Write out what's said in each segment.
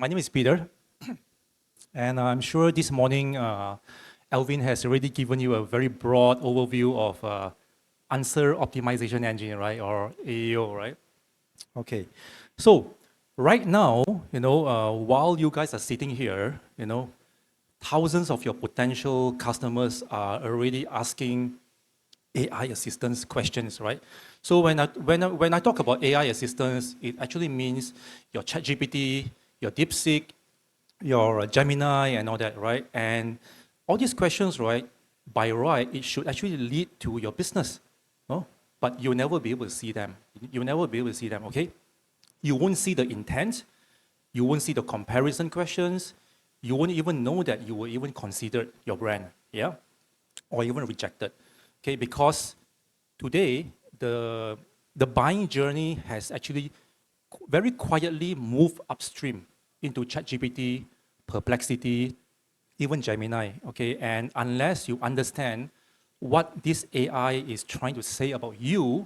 My name is Peter, and I'm sure this morning Alvin has already given you a very broad overview of answer optimization engine, right, or AEO, right? Okay, so right now, while you guys are sitting here, thousands of your potential customers are already asking AI assistance questions, right? So when I talk about AI assistance, it actually means your ChatGPT, your DeepSeek, your Gemini, and all that, right? And all these questions, right? By right, it should actually lead to your business, no? But you'll never be able to see them. You'll never be able to see them, okay? You won't see the intent. You won't see the comparison questions. You won't even know that you were even considered your brand, yeah? Or even rejected. Okay, because today the buying journey has actually very quietly moved upstream into ChatGPT, Perplexity, even Gemini. Okay, and unless you understand what this AI is trying to say about you,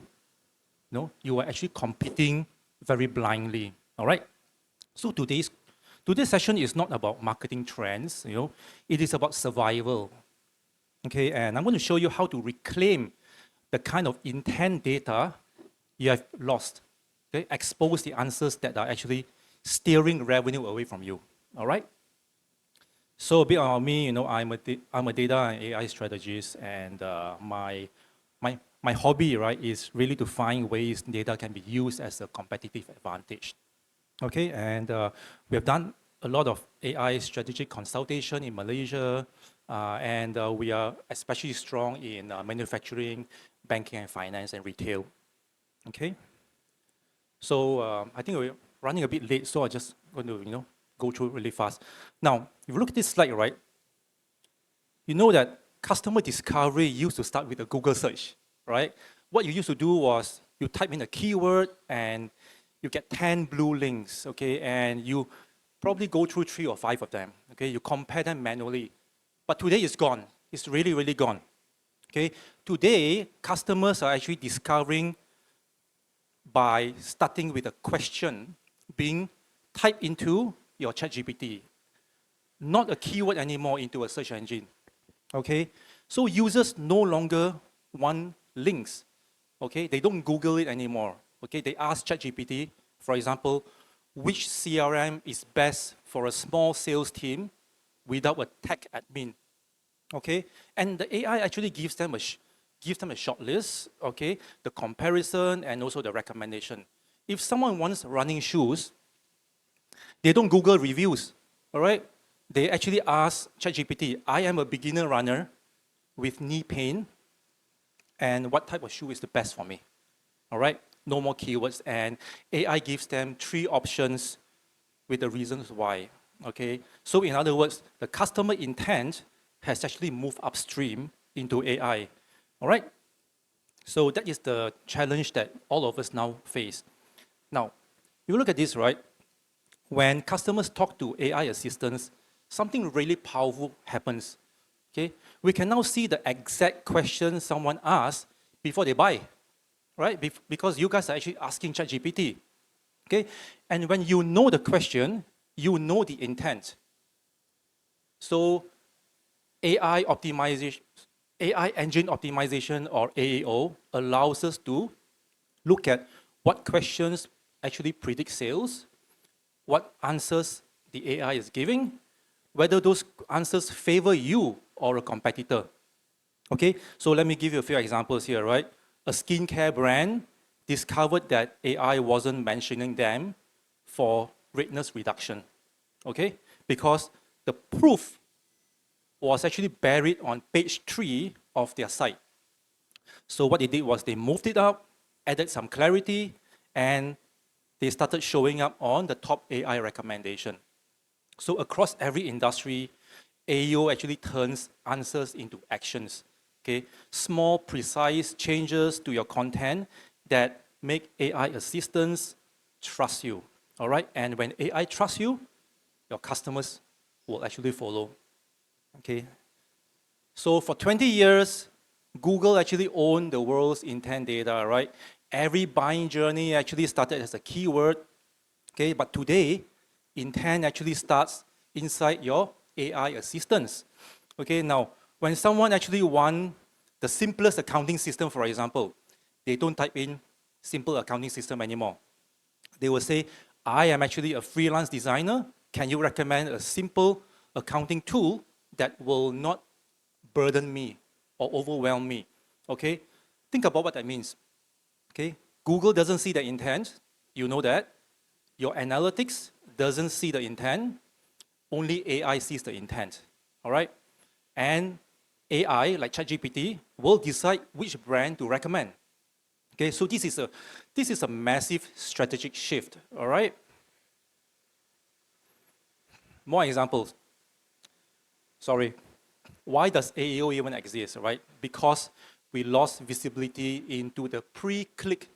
you are actually competing very blindly. All right. So today's session is not about marketing trends. It is about survival. Okay, and I'm going to show you how to reclaim the kind of intent data you have lost. Okay, expose the answers that are actually steering revenue away from you. All right. So a bit about me, I'm a data and AI strategist, and my hobby, right, is really to find ways data can be used as a competitive advantage. Okay, and we have done a lot of AI strategic consultation in Malaysia, and we are especially strong in manufacturing, banking and finance, and retail. Okay. So I think we're running a bit late, so I'm just going to go through really fast. Now, if you look at this slide, right, you know that customer discovery used to start with a Google search, right? What you used to do was you type in a keyword and you get 10 blue links, okay, and you probably go through 3 or 5 of them, okay? You compare them manually. But today it's gone. It's really, really gone. Okay? Today, customers are actually discovering by starting with a question being typed into your ChatGPT, not a keyword anymore into a search engine. Okay? So users no longer want links. Okay? They don't Google it anymore. Okay? They ask ChatGPT, for example, which CRM is best for a small sales team without a tech admin, okay? And the AI actually gives them a short list, okay? The comparison and also the recommendation. If someone wants running shoes, they don't Google reviews, all right? They actually ask ChatGPT, I am a beginner runner with knee pain, and what type of shoe is the best for me, all right? No more keywords, and AI gives them 3 options with the reasons why. Okay, so in other words, the customer intent has actually moved upstream into AI. All right, so that is the challenge that all of us now face. Now, if you look at this, right, when customers talk to AI assistants, something really powerful happens. Okay, we can now see the exact question someone asked before they buy, right? Because you guys are actually asking ChatGPT. Okay, and when you know the question, you know the intent. So AI optimization, AI engine optimization, or AEO, allows us to look at what questions actually predict sales, what answers the AI is giving, whether those answers favor you or a competitor. Okay, so let me give you a few examples here, right? A skincare brand discovered that AI wasn't mentioning them for redness reduction, okay? Because the proof was actually buried on page 3 of their site. So what they did was they moved it up, added some clarity, and they started showing up on the top AI recommendation. So across every industry, AEO actually turns answers into actions, okay? Small, precise changes to your content that make AI assistants trust you. All right, and when AI trusts you, your customers will actually follow. Okay, so for 20 years, Google actually owned the world's intent data, right? Every buying journey actually started as a keyword. Okay, but today, intent actually starts inside your AI assistants. Okay, now, when someone actually wants the simplest accounting system, for example, they don't type in simple accounting system anymore. They will say, I am actually a freelance designer. Can you recommend a simple accounting tool that will not burden me or overwhelm me? Okay, think about what that means. Okay, Google doesn't see the intent, you know that. Your analytics doesn't see the intent, only AI sees the intent, all right? And AI, like ChatGPT, will decide which brand to recommend. Okay, so this is a massive strategic shift, all right? More examples. Sorry. Why does AEO even exist, right? Because we lost visibility into the pre-click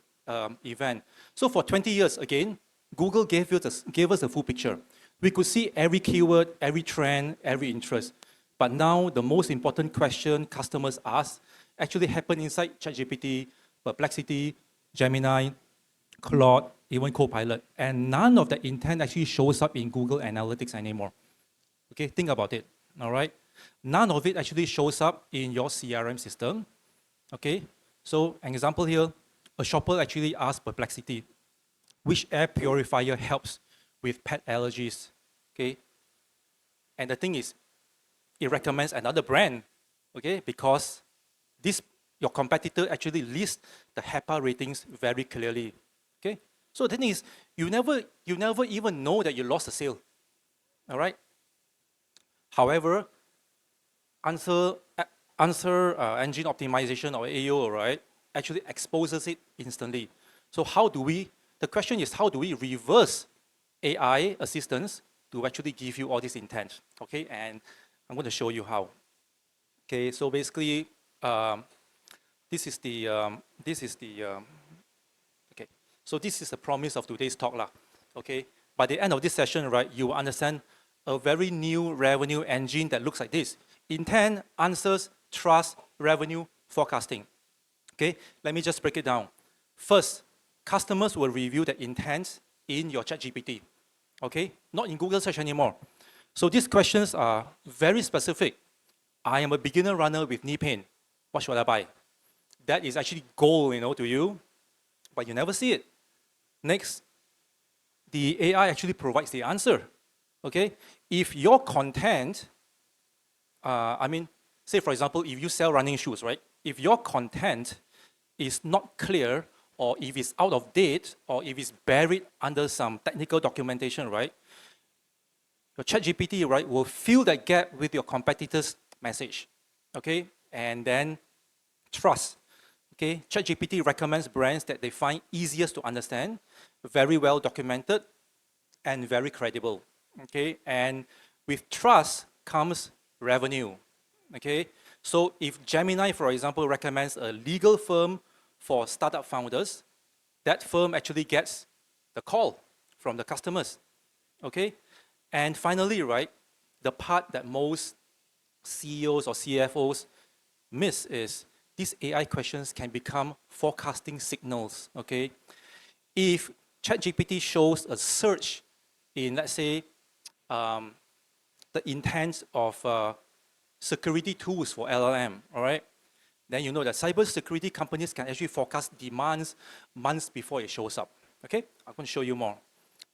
event. So for 20 years, again, Google gave us the full picture. We could see every keyword, every trend, every interest. But now the most important question customers ask actually happen inside ChatGPT, Perplexity, Gemini, Claude, even Copilot. And none of the intent actually shows up in Google Analytics anymore. Okay, think about it, all right? None of it actually shows up in your CRM system, okay? So an example here, a shopper actually asked Perplexity, which air purifier helps with pet allergies, okay? And the thing is, it recommends another brand, okay? Because your competitor actually lists the HEPA ratings very clearly, okay? So the thing is, you never even know that you lost a sale, all right? However, answer engine optimization or AO, right, actually exposes it instantly. So the question is, how do we reverse AI assistance to actually give you all this intent, okay? And I'm going to show you how. Okay, so basically, this is the, okay. So this is the promise of today's talk, lah. Okay. By the end of this session, right, you will understand a very new revenue engine that looks like this: intent, answers, trust, revenue, forecasting. Okay. Let me just break it down. First, customers will review the intent in your ChatGPT. Okay, not in Google search anymore. So these questions are very specific. I am a beginner runner with knee pain. What should I buy? That is actually gold, to you, but you never see it. Next, the AI actually provides the answer. Okay, if your content, say for example, if you sell running shoes, right? If your content is not clear, or if it's out of date, or if it's buried under some technical documentation, right? Your ChatGPT, right, will fill that gap with your competitor's message, okay? And then trust, okay? ChatGPT recommends brands that they find easiest to understand, very well documented, and very credible, okay? And with trust comes revenue, okay? So if Gemini, for example, recommends a legal firm for startup founders, that firm actually gets the call from the customers, okay? And finally, right, the part that most CEOs or CFOs miss is these AI questions can become forecasting signals, okay? If ChatGPT shows a search in, let's say, the intent of security tools for LLM, all right? Then you know that cybersecurity companies can actually forecast demands months before it shows up, okay? I'm going to show you more.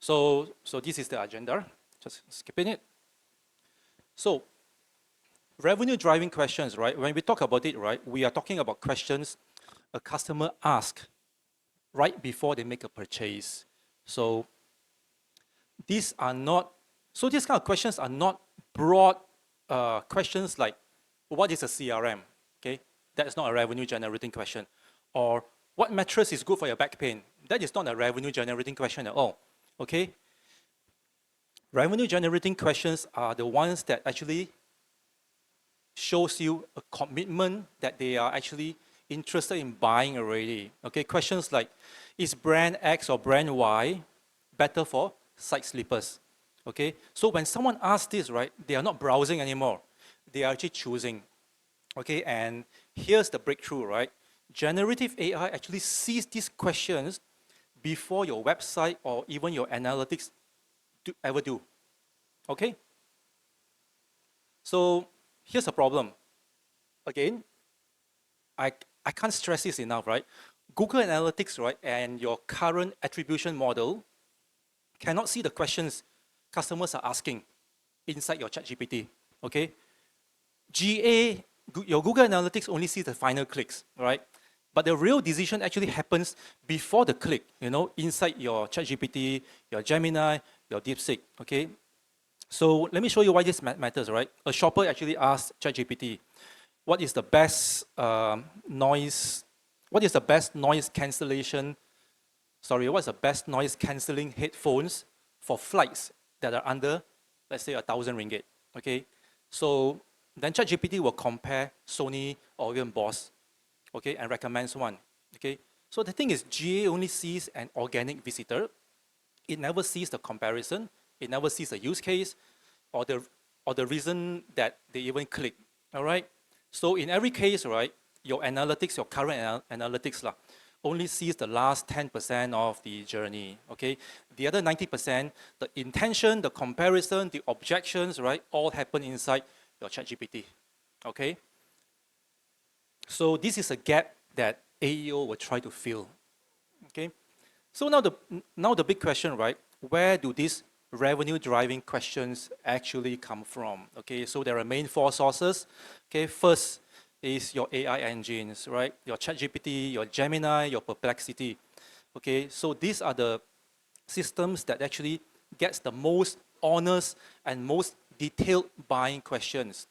So this is the agenda, just skipping it. So revenue driving questions, right? When we talk about it, right, we are talking about questions a customer asks right before they make a purchase. So these kind of questions are not broad questions like, what is a CRM? Okay, that is not a revenue generating question. Or what mattress is good for your back pain? That is not a revenue generating question at all. Okay, revenue generating questions are the ones that actually shows you a commitment that they are actually interested in buying already. Okay, questions like, is brand X or brand Y better for side slippers? Okay, so when someone asks this, right, they are not browsing anymore. They are actually choosing. Okay, and here's the breakthrough, right? Generative AI actually sees these questions before your website or even your analytics ever do. Okay? So here's a problem. Again, I can't stress this enough, right? Google Analytics, right, and your current attribution model cannot see the questions customers are asking inside your ChatGPT. Okay? Your Google Analytics only sees the final clicks, right? But the real decision actually happens before the click, inside your ChatGPT, your Gemini, your DeepSeek, okay? So let me show you why this matters, right? A shopper actually asked ChatGPT, what is the best noise cancellation, what's the best noise cancelling headphones for flights that are under, let's say, 1,000 ringgit, okay? So then ChatGPT will compare Sony or even Boss, okay, and recommends one, okay? So the thing is, GA only sees an organic visitor. It never sees the comparison. It never sees the use case or the reason that they even click, all right? So in every case, right, your analytics, your current analytics only sees the last 10% of the journey, okay? The other 90%, the intention, the comparison, the objections, right, all happen inside your ChatGPT, okay? So this is a gap that AEO will try to fill, okay? So now the big question, right? Where do these revenue driving questions actually come from? Okay, so there are main four sources. Okay, first is your AI engines, right? Your ChatGPT, your Gemini, your Perplexity. Okay, so these are the systems that actually gets the most honest and most detailed buying questions.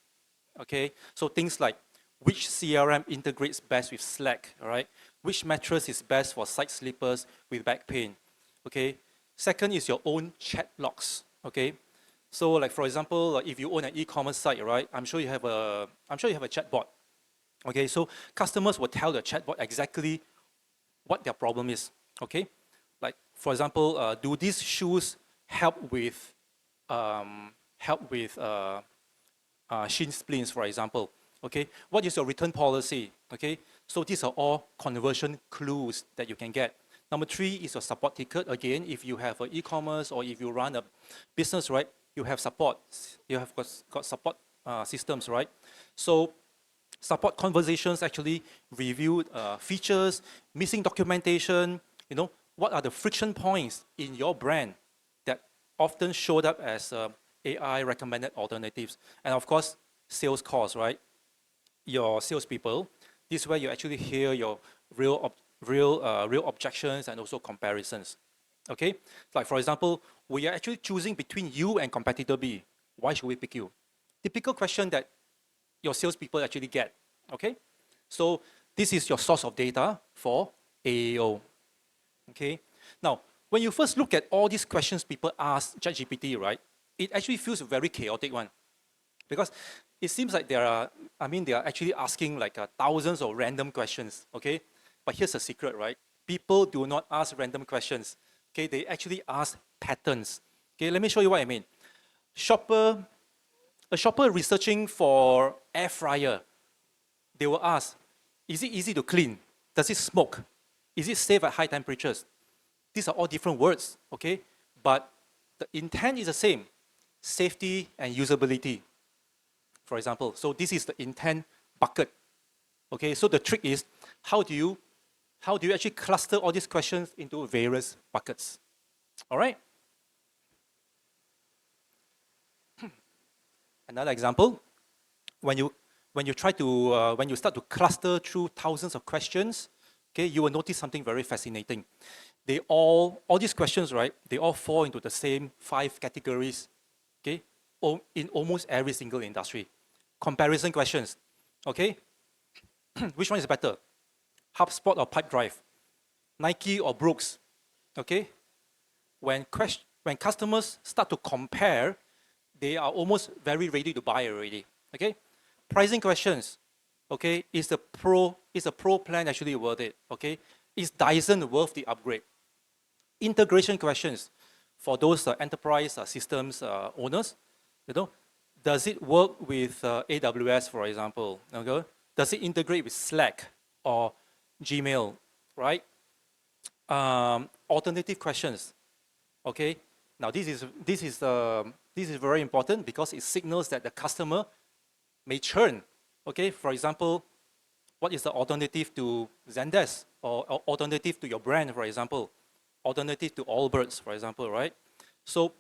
Okay, so things like which CRM integrates best with Slack, all right? Which mattress is best for side sleepers with back pain, okay? Second is your own chat logs, okay? So like for example, if you own an e-commerce site, right? I'm sure you have a chatbot, okay? So customers will tell the chatbot exactly what their problem is, okay? Like for example, do these shoes help with shin splints, for example? Okay, what is your return policy? Okay, so these are all conversion clues that you can get. Number three is your support ticket. Again, if you have an e-commerce or if you run a business, right, you have support. You have got support systems, right? So support conversations actually review features, missing documentation, what are the friction points in your brand that often showed up as AI recommended alternatives. And of course, sales calls, right? Your salespeople, this is where you actually hear your real objections and also comparisons. Okay, like for example, we are actually choosing between you and competitor B. Why should we pick you? Typical question that your salespeople actually get. Okay, so this is your source of data for AEO. Okay, now when you first look at all these questions people ask ChatGPT, right, it actually feels a very chaotic one. Because it seems like they are actually asking like thousands of random questions, okay? But here's a secret, right? People do not ask random questions, okay? They actually ask patterns. Okay, let me show you what I mean. A shopper researching for air fryer, they will ask, is it easy to clean? Does it smoke? Is it safe at high temperatures? These are all different words, okay? But the intent is the same, safety and usability, for example. So this is the intent bucket. Okay, so the trick is how do you actually cluster all these questions into various buckets? All right. Another example, when you start to cluster through thousands of questions, okay, you will notice something very fascinating. All these questions, right? They all fall into the same 5 categories, okay, in almost every single industry. Comparison questions, okay? Which one is better? HubSpot or Pipedrive? Nike or Brooks? Okay? When customers start to compare, they are almost very ready to buy already. Okay? Pricing questions. Okay? Is the pro plan actually worth it? Okay? Is Dyson worth the upgrade? Integration questions for those enterprise systems owners. Does it work with AWS, for example? Okay? Does it integrate with Slack or Gmail, right? Alternative questions, okay? Now this is very important because it signals that the customer may churn. Okay, for example, what is the alternative to Zendesk or alternative to your brand, for example, alternative to Allbirds, for example, right? So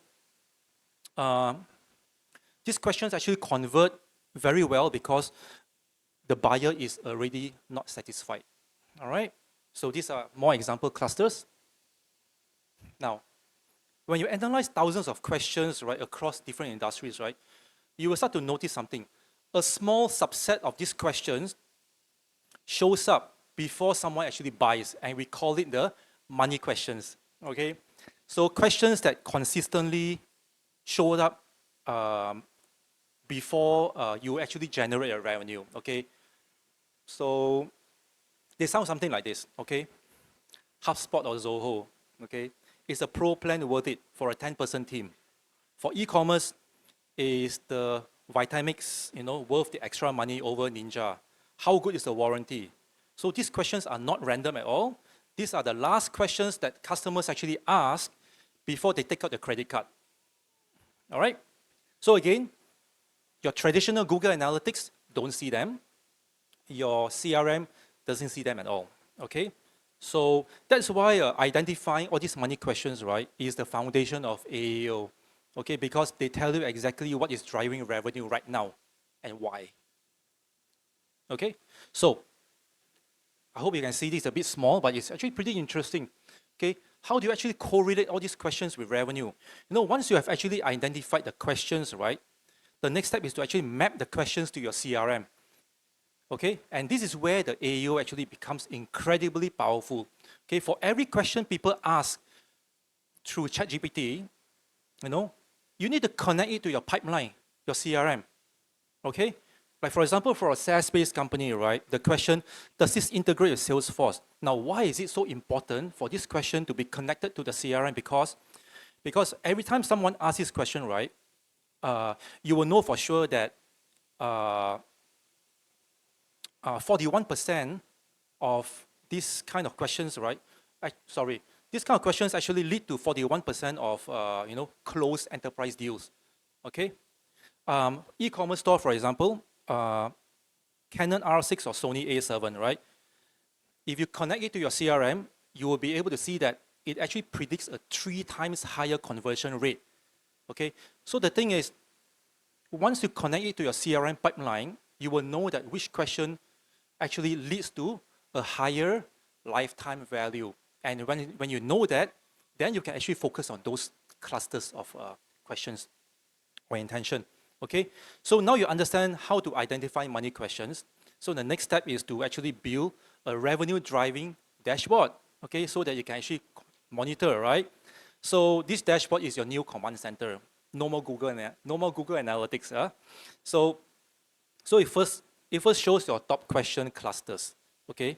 these questions actually convert very well because the buyer is already not satisfied. All right. So these are more example clusters. Now, when you analyze thousands of questions, right, across different industries, right, you will start to notice something. A small subset of these questions shows up before someone actually buys, and we call it the money questions. Okay, so questions that consistently showed up before you actually generate a revenue. Okay, so they sound something like this. Okay, HubSpot or Zoho. Okay, is a pro plan worth it for a 10-person team? For e-commerce, is the Vitamix, worth the extra money over Ninja? How good is the warranty? So these questions are not random at all. These are the last questions that customers actually ask before they take out the credit card. All right? So again, your traditional Google Analytics don't see them. Your CRM doesn't see them at all. Okay? So that's why identifying all these money questions, right, is the foundation of AEO. Okay, because they tell you exactly what is driving revenue right now and why. Okay, so I hope you can see this a bit small, but it's actually pretty interesting. Okay, how do you actually correlate all these questions with revenue? Once you have actually identified the questions, right, the next step is to actually map the questions to your CRM. Okay, and this is where the AEO actually becomes incredibly powerful. Okay, for every question people ask through ChatGPT, you need to connect it to your pipeline, your CRM. Okay, like for example, for a SaaS-based company, right? The question, does this integrate with Salesforce? Now, why is it so important for this question to be connected to the CRM? Because every time someone asks this question, right, you will know for sure that 41% of these kind of questions, right? These kind of questions actually lead to 41% of closed enterprise deals. Okay, e-commerce store, for example, Canon R6 or Sony A7, right? If you connect it to your CRM, you will be able to see that it actually predicts a 3 times higher conversion rate. Okay, so the thing is, once you connect it to your CRM pipeline, you will know that which question actually leads to a higher lifetime value. And when you know that, then you can actually focus on those clusters of questions or intention. Okay, so now you understand how to identify money questions. So the next step is to actually build a revenue driving dashboard. Okay, so that you can actually monitor, right? So this dashboard is your new command center. No more Google Analytics. So it first shows your top question clusters. Okay.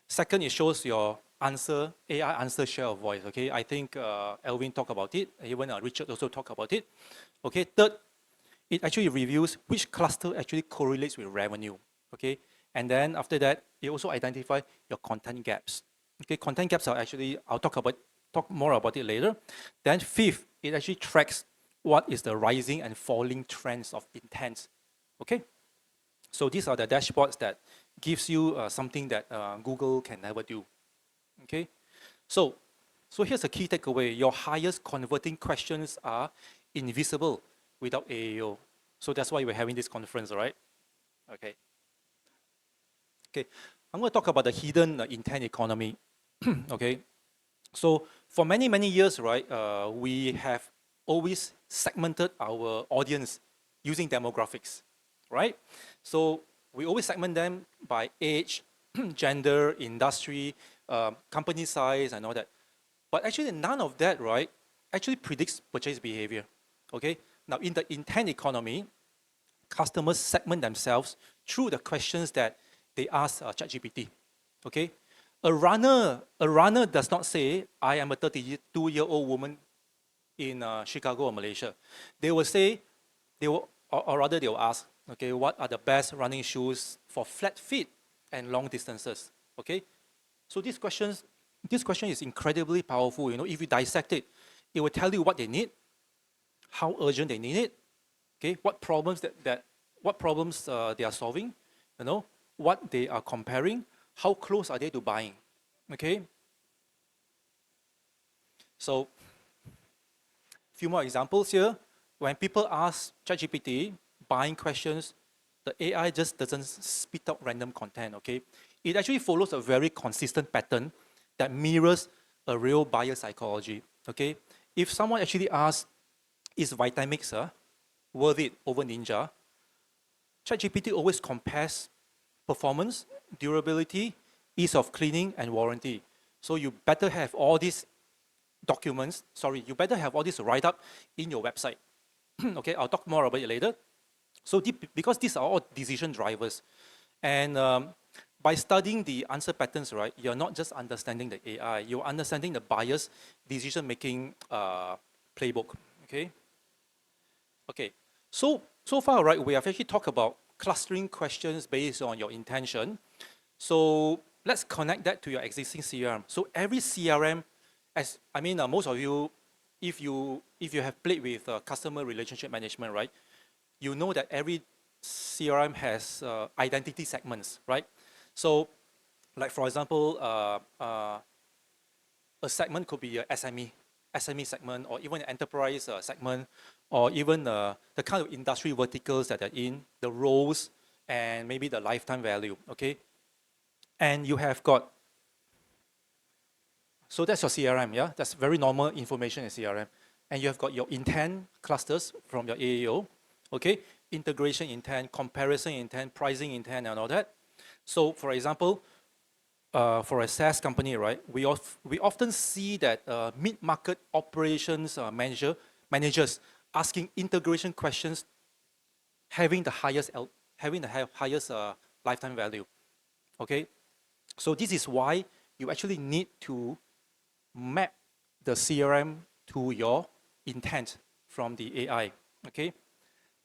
Second, it shows your AI answer share of voice. Okay. I think Elvin talked about it. Even Richard also talked about it. Okay. Third, it actually reviews which cluster actually correlates with revenue. Okay. And then after that, it also identifies your content gaps. Okay. Content gaps are actually, I'll talk more about it later. Then fifth, it actually tracks what is the rising and falling trends of intents. Okay. So these are the dashboards that gives you something that Google can never do. Okay, so here's a key takeaway. Your highest converting questions are invisible without AEO. So that's why we're having this conference, right? Okay. Okay, I'm going to talk about the hidden intent economy. Okay, so for many years, right, we have always segmented our audience using demographics, right? So we always segment them by age, gender, industry, company size, and all that. But actually, none of that, right, actually predicts purchase behavior. Okay. Now, in the intent economy, customers segment themselves through the questions that they ask ChatGPT. Okay. A runner does not say, "I am a 32-year-old woman in Chicago or Malaysia." They will say, or rather they will ask, okay, what are the best running shoes for flat feet and long distances? Okay, so this question is incredibly powerful. If you dissect it, it will tell you what they need, how urgent they need it, okay, what problems they are solving, you know, what they are comparing, how close are they to buying, okay. So, few more examples here. When people ask ChatGPT buying questions, the AI just doesn't spit out random content, okay? It actually follows a very consistent pattern that mirrors a real buyer psychology, okay? If someone actually asks, is Vitamix worth it over Ninja? ChatGPT always compares performance, durability, ease of cleaning, and warranty. So you better have all these you better have all this write up in your website. Okay, I'll talk more about it later. So because these are all decision drivers, and by studying the answer patterns, right, you're not just understanding the AI, you're understanding the buyer's decision-making playbook, okay? Okay, so far, right, we have actually talked about clustering questions based on your intention. So let's connect that to your existing CRM. So every CRM, most of you, if you have played with customer relationship management, right, you know that every CRM has identity segments, right? So, like for example, a segment could be a SME segment, or even an enterprise segment, or even the kind of industry verticals that are in, the roles, and maybe the lifetime value, okay? And you have got, so that's your CRM, yeah? That's very normal information in CRM. And you have got your intent clusters from your AEO, okay? Integration intent, comparison intent, pricing intent, and all that. So for example, for a SaaS company, right, we often see that mid-market operations managers asking integration questions, having the highest lifetime value. Okay, so this is why you actually need to map the CRM to your intent from the AI. Okay,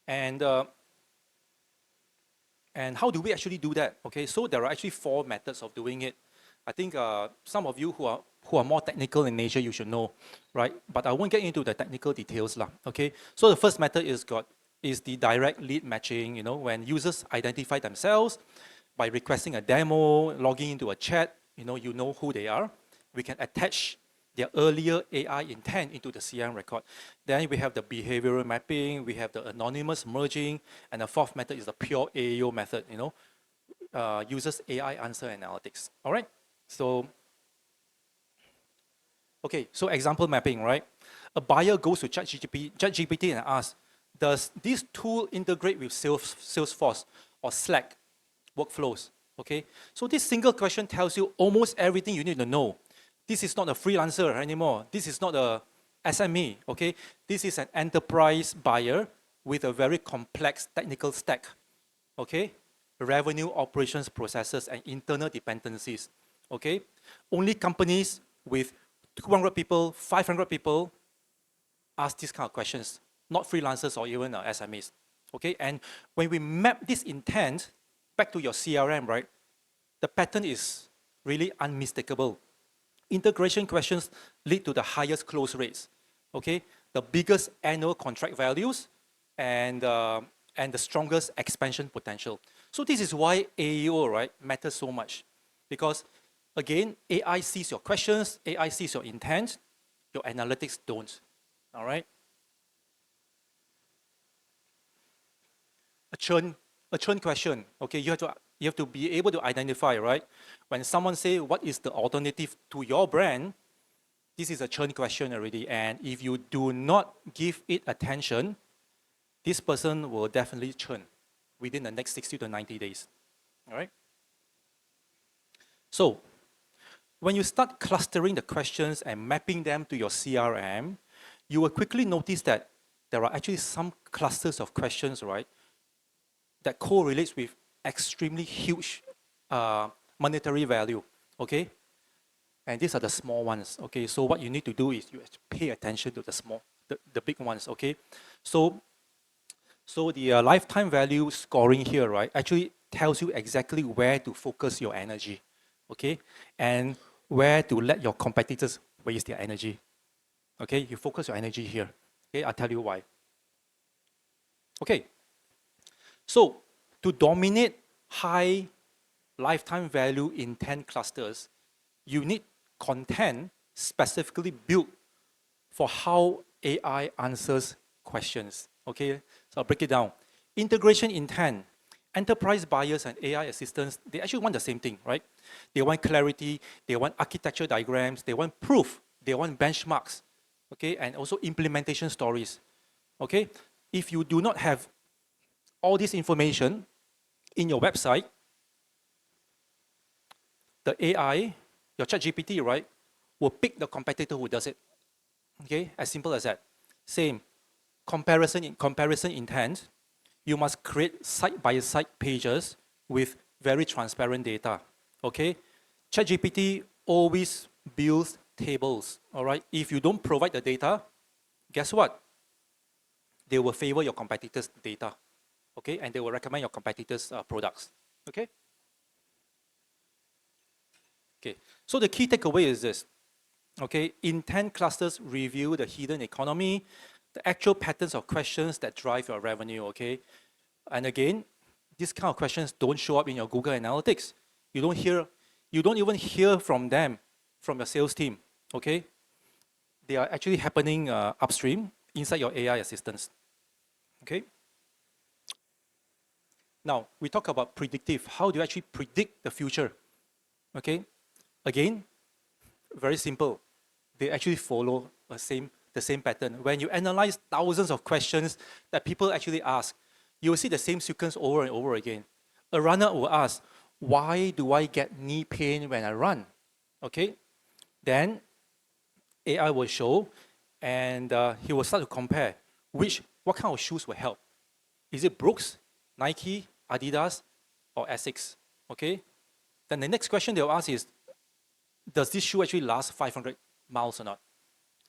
and and how do we actually do that? Okay, so there are actually 4 methods of doing it. I think some of you who are more technical in nature, you should know, right? But I won't get into the technical details lah. Okay, so the first method is the direct lead matching. You know, when users identify themselves by requesting a demo, logging into a chat, you know who they are. We can attach their earlier AI intent into the CRM record. Then we have the behavioral mapping, we have the anonymous merging, and the 4th method is the pure AEO method, you know, uses AI answer analytics. All right, so, okay, so example mapping, right? A buyer goes to ChatGPT and asks, does this tool integrate with Salesforce or Slack workflows? Okay, so this single question tells you almost everything you need to know. This is not a freelancer anymore. This is not a SME, okay? This is an enterprise buyer with a very complex technical stack, okay? Revenue, operations, processes, and internal dependencies, okay? Only companies with 200 people, 500 people ask these kind of questions, not freelancers or even SMEs, okay? And when we map this intent back to your CRM, right, the pattern is really unmistakable. Integration questions lead to the highest close rates, okay? The biggest annual contract values and the strongest expansion potential. So this is why AEO, right, matters so much. Because again, AI sees your questions, AI sees your intent, your analytics don't, all right? A churn question, okay? You have to be able to identify, right? When someone say, what is the alternative to your brand? This is a churn question already. And if you do not give it attention, this person will definitely churn within the next 60 to 90 days, all right? So when you start clustering the questions and mapping them to your CRM, you will quickly notice that there are actually some clusters of questions, right, that correlates with extremely huge monetary value, okay? And these are the small ones, okay? So what you need to do is you pay attention to the big ones, okay? So the lifetime value scoring here, right, actually tells you exactly where to focus your energy, okay? And where to let your competitors waste their energy, okay? You focus your energy here, okay? I'll tell you why. Okay, so to dominate high lifetime value intent clusters, you need content specifically built for how AI answers questions. Okay, so I'll break it down. Integration intent. Enterprise buyers and AI assistants, they actually want the same thing, right? They want clarity, they want architecture diagrams, they want proof, they want benchmarks, okay, and also implementation stories. Okay, if you do not have all this information in your website, the AI, your ChatGPT, right, will pick the competitor who does it. Okay, as simple as that. Same comparison intent. You must create side-by-side pages with very transparent data. Okay, ChatGPT always builds tables. All right, if you don't provide the data, guess what? They will favor your competitors' data. Okay, and they will recommend your competitors' products. Okay. Okay. So the key takeaway is this. Okay, intent clusters reveal the hidden economy, the actual patterns of questions that drive your revenue, okay? And again, these kind of questions don't show up in your Google Analytics. You don't even hear from them, from your sales team, okay? They are actually happening upstream inside your AI assistants, okay? Now, we talk about predictive. How do you actually predict the future, okay? Again, very simple. They actually follow the same pattern. When you analyze thousands of questions that people actually ask, you will see the same sequence over and over again. A runner will ask, why do I get knee pain when I run? Okay, then AI will show, and he will start to compare what kind of shoes will help. Is it Brooks, Nike, Adidas, or Essex? Okay, then the next question they'll ask is, does this shoe actually last 500 miles or not?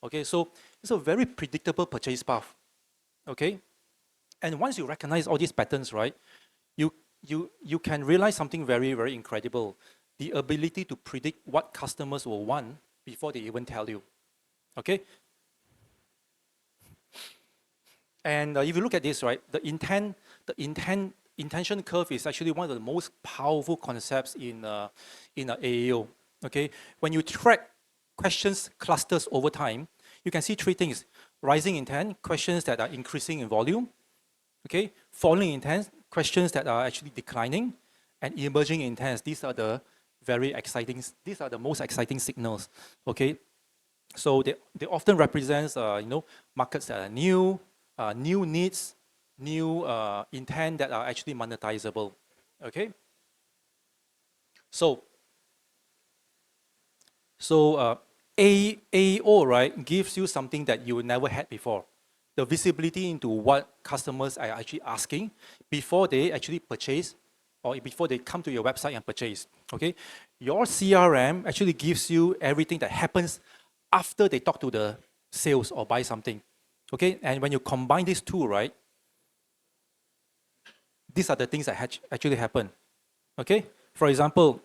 Okay, so it's a very predictable purchase path. Okay, and once you recognize all these patterns, right, you can realize something very, very incredible: the ability to predict what customers will want before they even tell you. Okay, and if you look at this, right, intention curve is actually one of the most powerful concepts in AEO. Okay, when you track questions clusters over time, you can see three things: rising intent, questions that are increasing in volume, okay, falling intent, questions that are actually declining, and emerging intents. These are the most exciting signals, okay? So they often represent markets that are new, new needs, new intent that are actually monetizable, okay? So AEO, right, gives you something that you never had before. The visibility into what customers are actually asking before they actually purchase or before they come to your website and purchase, okay? Your CRM actually gives you everything that happens after they talk to the sales or buy something, okay? And when you combine these two, right, these are the things that actually happen, okay? For example,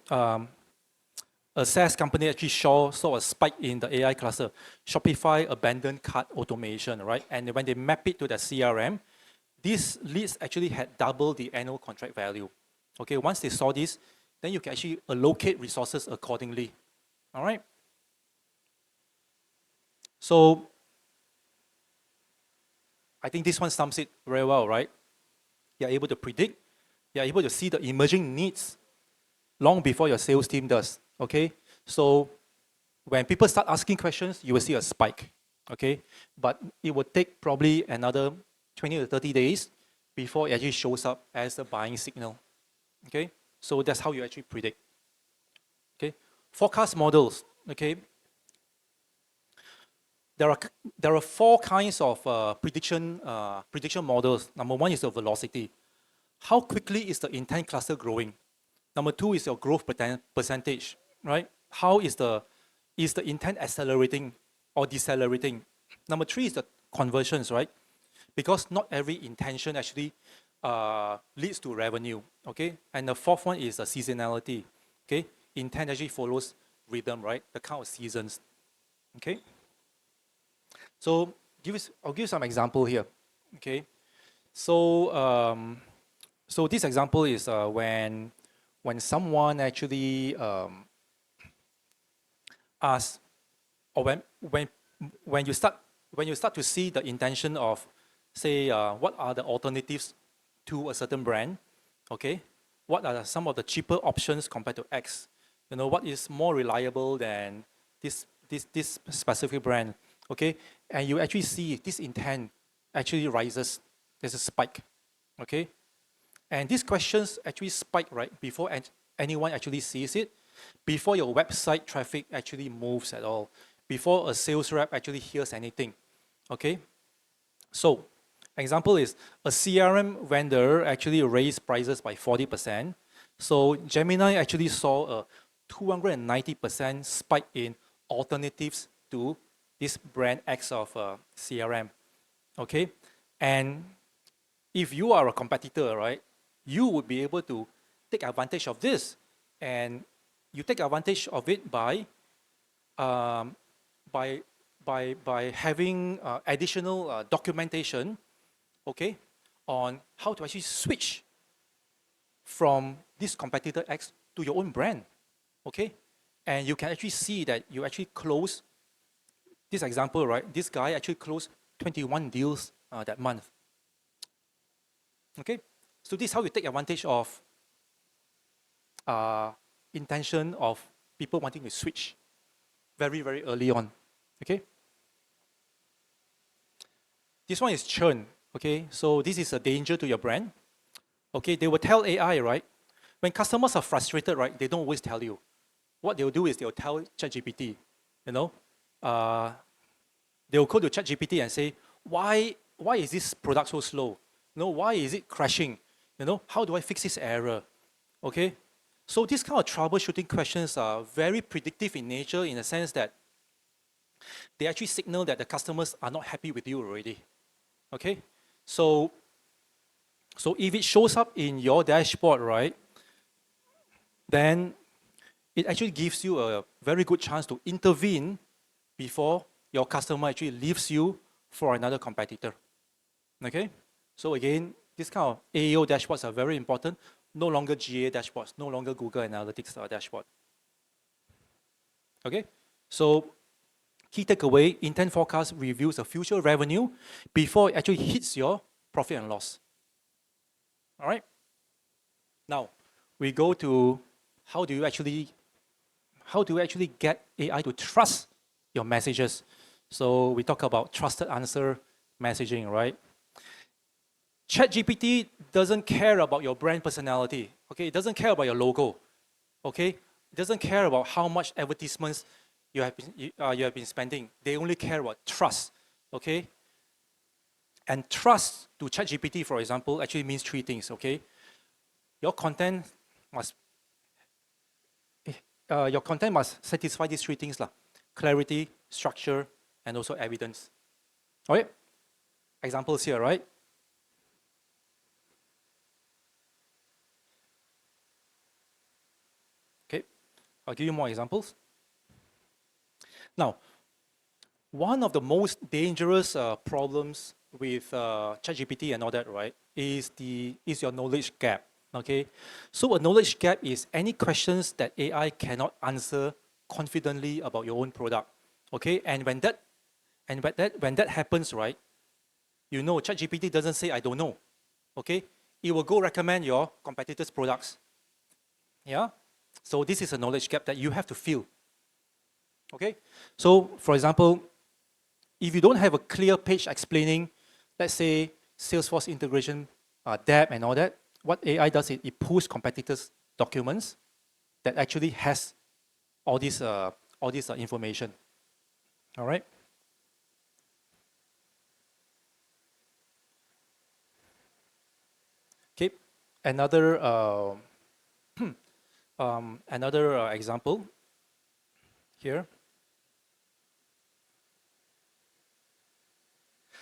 a SaaS company actually saw a spike in the AI cluster. Shopify abandoned cart automation, right? And when they map it to the CRM, these leads actually had double the annual contract value. Okay, once they saw this, then you can actually allocate resources accordingly. All right? So I think this one sums it very well, right? You're able to predict, you're able to see the emerging needs long before your sales team does. Okay, so when people start asking questions, you will see a spike. Okay, but it will take probably another 20 to 30 days before it actually shows up as a buying signal. Okay, so that's how you actually predict. Okay, forecast models. Okay, there are four kinds of prediction models. Number one is the velocity. How quickly is the intent cluster growing? Number two is your growth percentage, right? How is the intent accelerating or decelerating? Number three is the conversions, right? Because not every intention actually leads to revenue, okay? And the fourth one is the seasonality, okay? Intent actually follows rhythm, right? The kind of seasons, okay? So I'll give you some example here, okay? So, so this example is when someone actually asks, or when you start to see the intention of, say, what are the alternatives to a certain brand, okay? What are some of the cheaper options compared to X? You know, what is more reliable than this specific brand, okay? And you actually see this intent actually rises. There's a spike, okay? And these questions actually spike right before anyone actually sees it, before your website traffic actually moves at all, before a sales rep actually hears anything, okay? So, example is a CRM vendor actually raised prices by 40%. So Gemini actually saw a 290% spike in alternatives to this brand X of CRM, okay? And if you are a competitor, right, you would be able to take advantage of this, and you take advantage of it um, by by having additional documentation, okay, on how to actually switch from this competitor X to your own brand, okay, and you can actually see that you actually close this example, right? This guy actually closed 21 deals that month. Okay, so this is how you take advantage of intention of people wanting to switch very, very early on. Okay, this one is churn. Okay, so this is a danger to your brand. Okay, they will tell AI, right? When customers are frustrated, right, they don't always tell you. What they'll do is they'll tell ChatGPT, you know, uh, they'll go to ChatGPT and say, why is this product so slow? You know, why is it crashing? You know, how do I fix this error? Okay, so these kind of troubleshooting questions are very predictive in nature, in the sense that they actually signal that the customers are not happy with you already. Okay, so if it shows up in your dashboard, right, then it actually gives you a very good chance to intervene before your customer actually leaves you for another competitor. Okay, so again, this kind of AEO dashboards are very important. No longer GA dashboards, no longer Google Analytics dashboard. Okay, so key takeaway: intent forecast reveals the future revenue before it actually hits your profit and loss. All right. Now we go to how do you actually get AI to trust your messages. So we talk about trusted answer messaging, right? ChatGPT doesn't care about your brand personality. Okay, it doesn't care about your logo. Okay, it doesn't care about how much advertisements you have been spending. They only care about trust. Okay, and trust to ChatGPT, for example, actually means three things. Okay, your content must satisfy these three things lah: clarity, structure, and also evidence. All right, examples here, right? Okay, I'll give you more examples. Now, one of the most dangerous problems with ChatGPT and all that, right, is your knowledge gap. Okay, so a knowledge gap is any questions that AI cannot answer confidently about your own product. Okay, and when that happens, right, you know ChatGPT doesn't say I don't know. Okay, it will go recommend your competitors' products. Yeah, so this is a knowledge gap that you have to fill. Okay, so for example, if you don't have a clear page explaining, let's say, Salesforce integration, depth and all that, what AI does is it pulls competitors' documents that actually has all this information. All right. Okay. Another example here.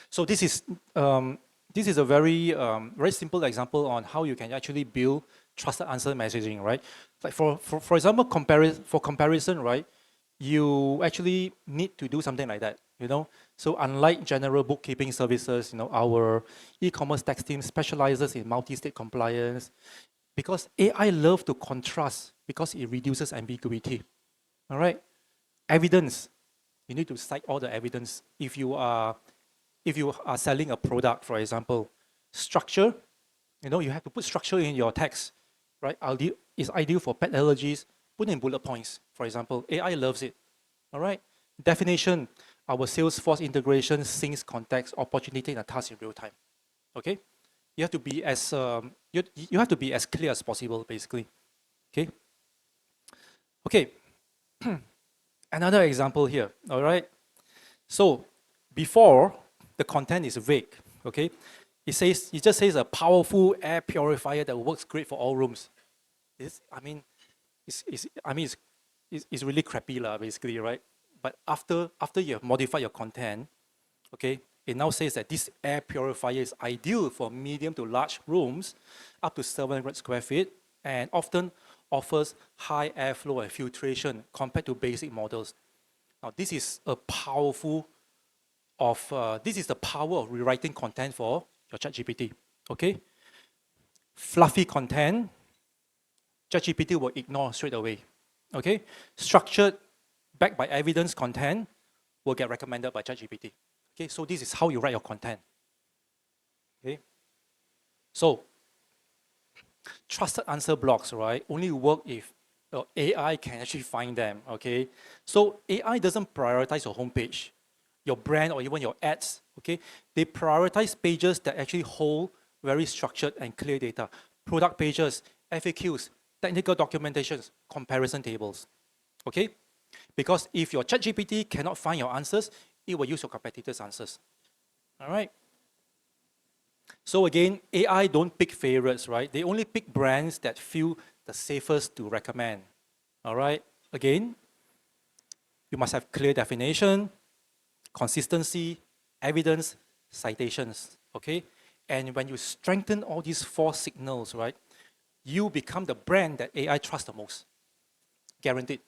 So this is a very very simple example on how you can actually build trusted answer messaging, right? Like for example, comparison, right? You actually need to do something like that. You know, So unlike general bookkeeping services, our e-commerce tax team specializes in multi-state compliance because AI loves to contrast because it reduces ambiguity. All right, evidence. You need to cite all the evidence. If you are selling a product, for example, structure, you have to put structure in your text, right? It's ideal for pet allergies. Put in bullet points, for example. AI loves it. All right. Definition. Our Salesforce integration syncs context, opportunity, and a task in real time. Okay. You have to be as you have to be as clear as possible, basically. Okay. Okay. Another example here. All right. So before the content is vague. Okay. It just says a powerful air purifier that works great for all rooms. It's really crappy lah, basically, right? But after you have modified your content, okay, it now says that this air purifier is ideal for medium to large rooms, up to 700 square feet, and often offers high airflow and filtration compared to basic models. Now, this is the power of rewriting content for your ChatGPT. Okay, fluffy content, ChatGPT will ignore straight away. Okay, structured, backed by evidence content will get recommended by ChatGPT. Okay, so this is how you write your content. Okay, so trusted answer blocks, right, only work if AI can actually find them. Okay, so AI doesn't prioritize your homepage, your brand, or even your ads. Okay, they prioritize pages that actually hold very structured and clear data, product pages, FAQs, technical documentations, comparison tables. Okay, because if your ChatGPT cannot find your answers, it will use your competitors' answers. All right. So again, AI don't pick favorites, right? They only pick brands that feel the safest to recommend. All right. Again, you must have clear definition, consistency, evidence, citations. Okay. And when you strengthen all these four signals, right, you become the brand that AI trusts the most. Guaranteed.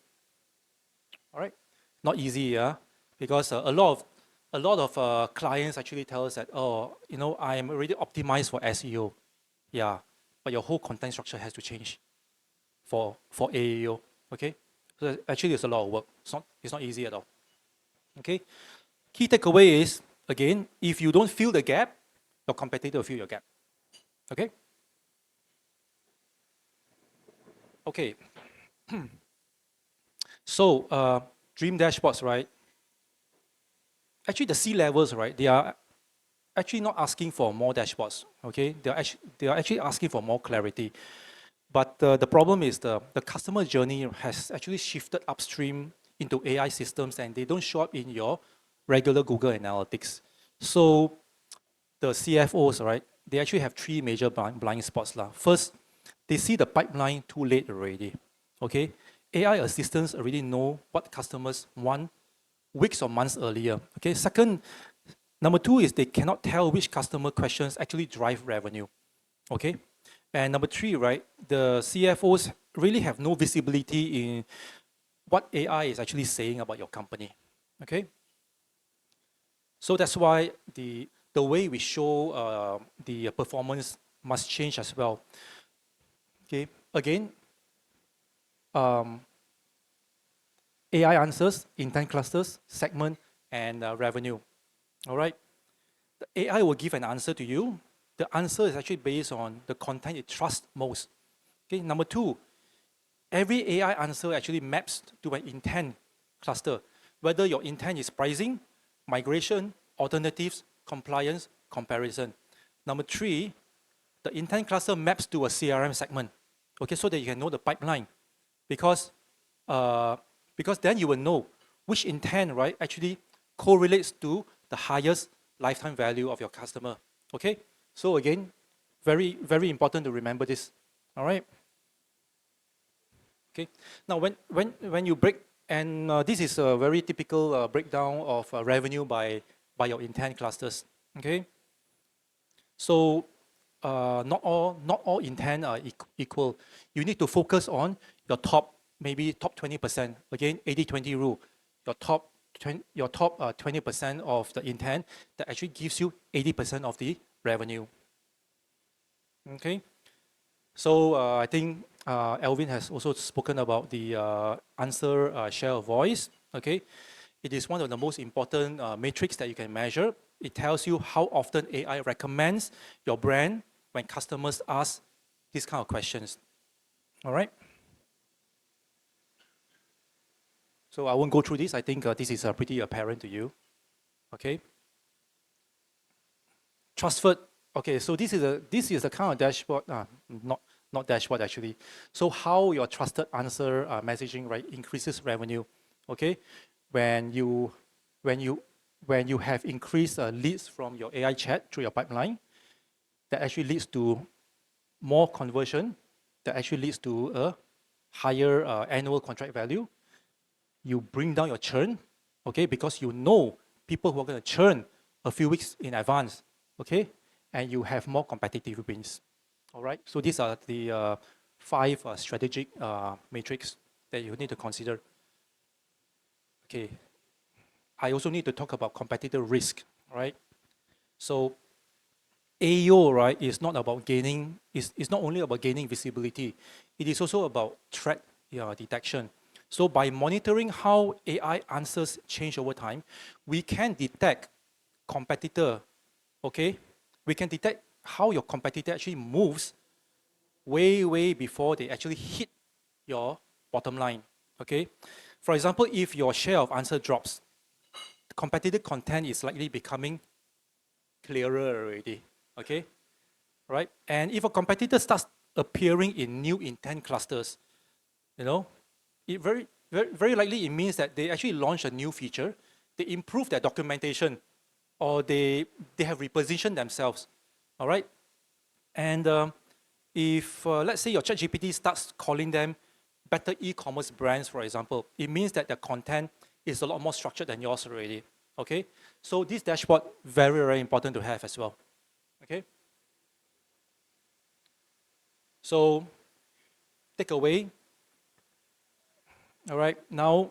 All right. Not easy, yeah, because a lot of clients actually tell us that, oh, I am already optimized for SEO, yeah, but your whole content structure has to change for AEO. Okay, so actually there's a lot of work. It's not easy at all. Okay, key takeaway is, again, if you don't fill the gap, your competitor will fill your gap. Okay. Okay. So dream dashboards, right? Actually, the C-levels, right, they are actually not asking for more dashboards, okay? They are actually asking for more clarity. But the problem is the customer journey has actually shifted upstream into AI systems, and they don't show up in your regular Google Analytics. So the CFOs, right, they actually have three major blind spots. First, they see the pipeline too late already, okay? AI assistants already know what customers want weeks or months earlier. Okay. Second, number two is they cannot tell which customer questions actually drive revenue. Okay. And number three, right, the CFOs really have no visibility in what AI is actually saying about your company. Okay. So that's why the way we show the performance must change as well. Okay. Again, AI answers, intent clusters, segment, and revenue. All right. The AI will give an answer to you. The answer is actually based on the content it trusts most. Okay. Number two, every AI answer actually maps to an intent cluster, whether your intent is pricing, migration, alternatives, compliance, comparison. Number three, the intent cluster maps to a CRM segment. Okay, so that you can know the pipeline, because then you will know which intent, right, actually correlates to the highest lifetime value of your customer. Okay, so again, very, very important to remember this. All right. Okay. Now, when you break, and this is a very typical breakdown of revenue by your intent clusters. Okay. So not all intent are equal. You need to focus on your top, maybe top 20%. Again, 80-20 rule. Your top 20% of the intent that actually gives you 80% of the revenue. Okay, so I think Alvin has also spoken about the answer share of voice. Okay, it is one of the most important metrics that you can measure. It tells you how often AI recommends your brand when customers ask these kind of questions. All right. So I won't go through this. I think this is pretty apparent to you. Okay. Trustful. Okay, so this is a kind of dashboard. Not dashboard actually. So how your trusted answer messaging right increases revenue. Okay, when you when you when you have increased leads from your AI chat through your pipeline, that actually leads to more conversion. That actually leads to a higher annual contract value. You bring down your churn, okay, because you know people who are going to churn a few weeks in advance, okay, and you have more competitive wins. All right, so these are the 5 strategic metrics that you need to consider. Okay, I also need to talk about competitor risk, right? So AEO, right, is not about gaining, is not only about gaining visibility, it is also about threat detection. So by monitoring how AI answers change over time, we can detect competitor, okay? We can detect how your competitor actually moves way before they actually hit your bottom line, okay? For example, if your share of answer drops, competitive content is likely becoming clearer already, okay? Right? And if a competitor starts appearing in new intent clusters, you know, it very likely it means that they actually launch a new feature, they improve their documentation, or they have repositioned themselves, all right? And if let's say your ChatGPT starts calling them better e-commerce brands, for example, it means that the content is a lot more structured than yours already. Okay, so this dashboard very important to have as well. Okay, so takeaway. All right, now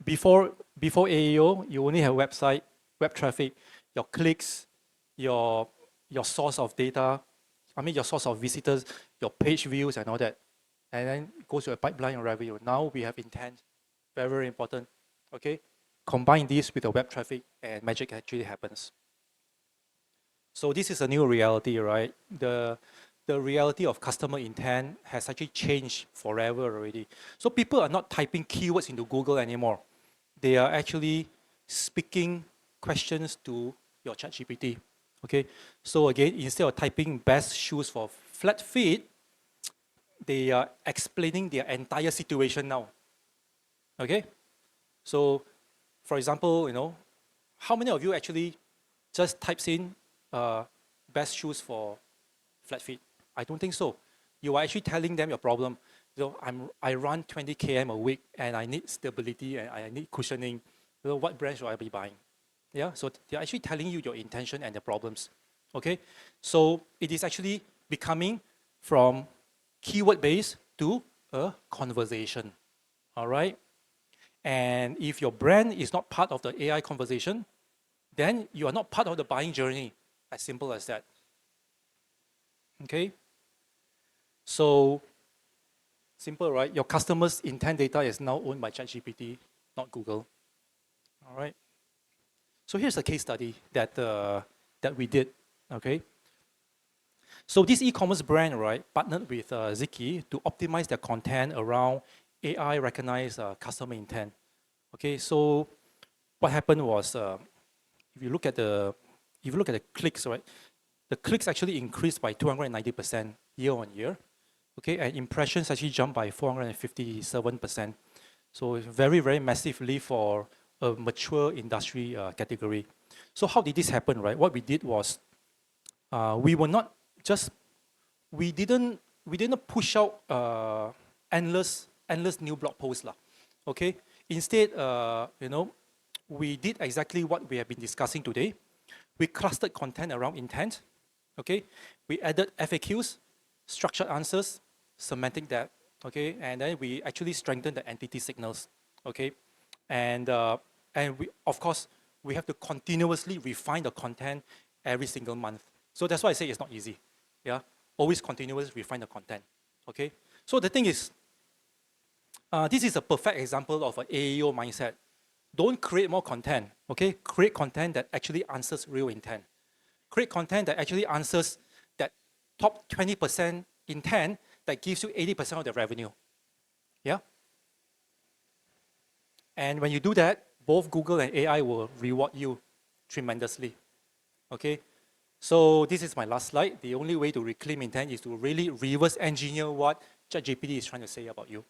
before AEO, you only have website, web traffic, your clicks, your source of data. I mean your source of visitors, your page views and all that, and then it goes to a pipeline of revenue. Now we have intent, very important. Okay, combine this with the web traffic, and magic actually happens. So this is a new reality, right? The reality of customer intent has actually changed forever already. So people are not typing keywords into Google anymore. They are actually speaking questions to your ChatGPT. Okay, so again, instead of typing best shoes for flat feet, they are explaining their entire situation now. Okay, so for example, how many of you actually just types in best shoes for flat feet? I don't think so. You are actually telling them your problem. I run 20 km a week and I need stability and I need cushioning. What brand should I be buying? Yeah, so they're actually telling you your intention and the problems. Okay, so it is actually becoming from keyword based to a conversation. All right, and if your brand is not part of the AI conversation, then you are not part of the buying journey. As simple as that. Okay, so simple, right? Your customers' intent data is now owned by ChatGPT, not Google. All right. So here's a case study that we did. Okay. So this e-commerce brand, right, partnered with Ziki to optimize their content around AI recognized customer intent. Okay. So what happened was, if you look at the clicks, right, the clicks actually increased by 290% year on year. Okay, and impressions actually jumped by 457%. So it's very massively for a mature industry category. So how did this happen, right? What we did was we were not just we didn't push out endless new blog posts lah. Okay, instead we did exactly what we have been discussing today. We clustered content around intent. Okay, we added FAQs, structured answers, semantic depth. Okay, and then we actually strengthened the entity signals. Okay, And we, of course, we have to continuously refine the content every single month. So that's why I say it's not easy. Yeah, always continuously refine the content. Okay. So the thing is, this is a perfect example of an AEO mindset. Don't create more content. Okay, create content that actually answers real intent. Create content that actually answers that top 20% intent that gives you 80% of the revenue. Yeah. And when you do that, both Google and AI will reward you tremendously. Okay? So this is my last slide. The only way to reclaim intent is to really reverse engineer what ChatGPT is trying to say about you.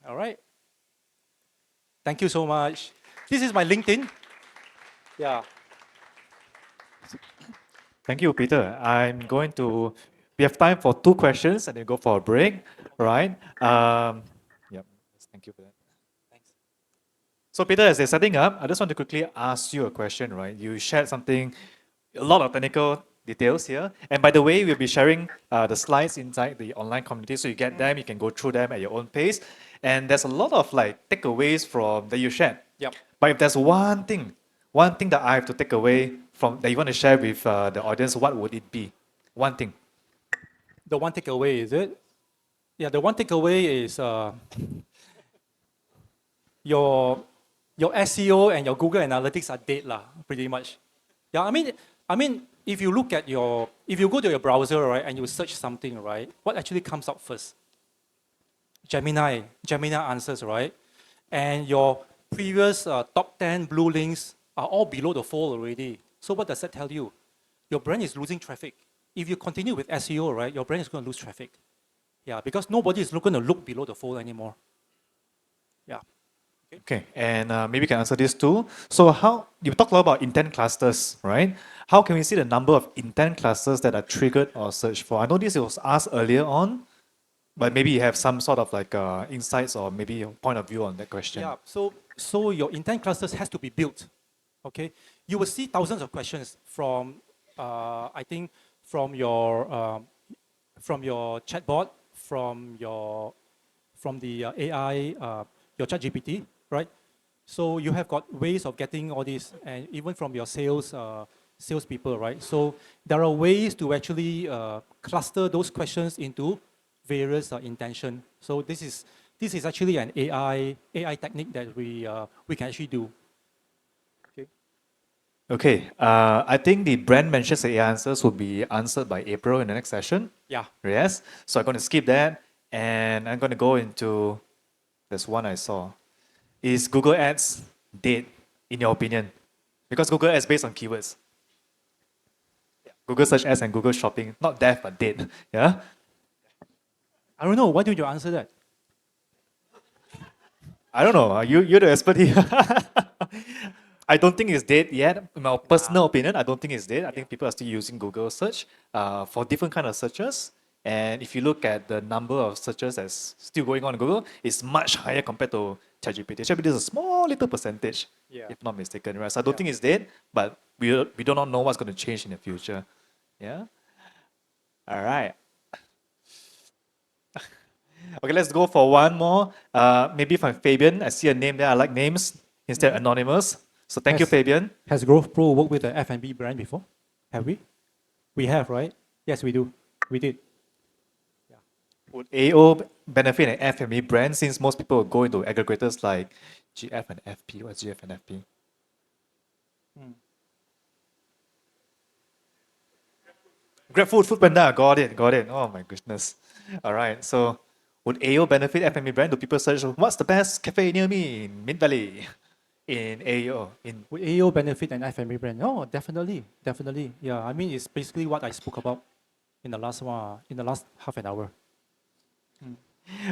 All right? Thank you so much. This is my LinkedIn. Yeah. Thank you, Peter. We have time for 2 questions and then go for a break, right? Yeah, thank you for that. Thanks. So Peter, as they're setting up, I just want to quickly ask you a question, right? You shared something, a lot of technical details here. And by the way, we'll be sharing the slides inside the online community, so you get them, you can go through them at your own pace. And there's a lot of like takeaways from that you shared. Yep. But if there's one thing that I have to take away from that you want to share with the audience, what would it be? One thing. The one takeaway, is it? Yeah, the one takeaway is your SEO and your Google Analytics are dead lah, pretty much. Yeah, I mean, if you go to your browser, right, and you search something, right, what actually comes up first? Gemini answers, right? And your previous top 10 blue links are all below the fold already. So what does that tell you? Your brand is losing traffic. If you continue with SEO, right, your brand is going to lose traffic. Yeah, because nobody is going to look below the fold anymore. Yeah. Okay, and maybe you can answer this too. So how you talked a lot about intent clusters, right? How can we see the number of intent clusters that are triggered or searched for? I know this was asked earlier on, but maybe you have some sort of like insights or maybe a point of view on that question. Yeah, so your intent clusters has to be built. Okay, you will see thousands of questions from, I think, from your chatbot, from the AI, your ChatGPT, right? So you have got ways of getting all this, and even from your salespeople, right? So there are ways to actually cluster those questions into various intention. So this is actually an AI technique that we can actually do. Okay. Okay, I think the brand mentions AI answers will be answered by April in the next session. Yeah. Yes, so I'm going to skip that and I'm going to go into this one I saw. Is Google Ads dead in your opinion? Because Google Ads based on keywords. Google Search Ads and Google Shopping, not dead but dead. Yeah. I don't know. Why don't you answer that? I don't know. You're the expert here. I don't think it's dead yet. In my personal opinion, I don't think it's dead. I think people are still using Google search for different kind of searches. And if you look at the number of searches that's still going on in Google, it's much higher compared to ChatGPT. ChatGPT is a small little percentage, if not mistaken, right? So I don't think it's dead, but we do not know what's going to change in the future. Yeah. All right. Okay, let's go for one more. Maybe from Fabian. I see a name there. I like names instead of anonymous. So thank you, Fabian. Has Growth Pro worked with the F&B brand before? Have we? We have, right? Yes, we do. We did. Yeah. Would AO benefit an F&B brand since most people will go into aggregators like GF and FP? What's GF and FP? GrabFood, Foodpanda. Got it. Oh my goodness. All right. So would AO benefit F&B brand? Do people search what's the best cafe near me in Mid Valley? In AO. Would AO benefit an F&B brand? Oh, definitely. Yeah, I mean, it's basically what I spoke about in the last half an hour.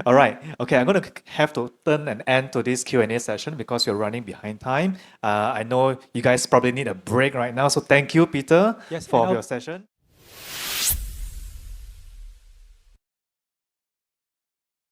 All right. Okay, I'm going to have to turn an end to this Q&A session because you're running behind time. I know you guys probably need a break right now. So thank you, Peter, Yes, for your session.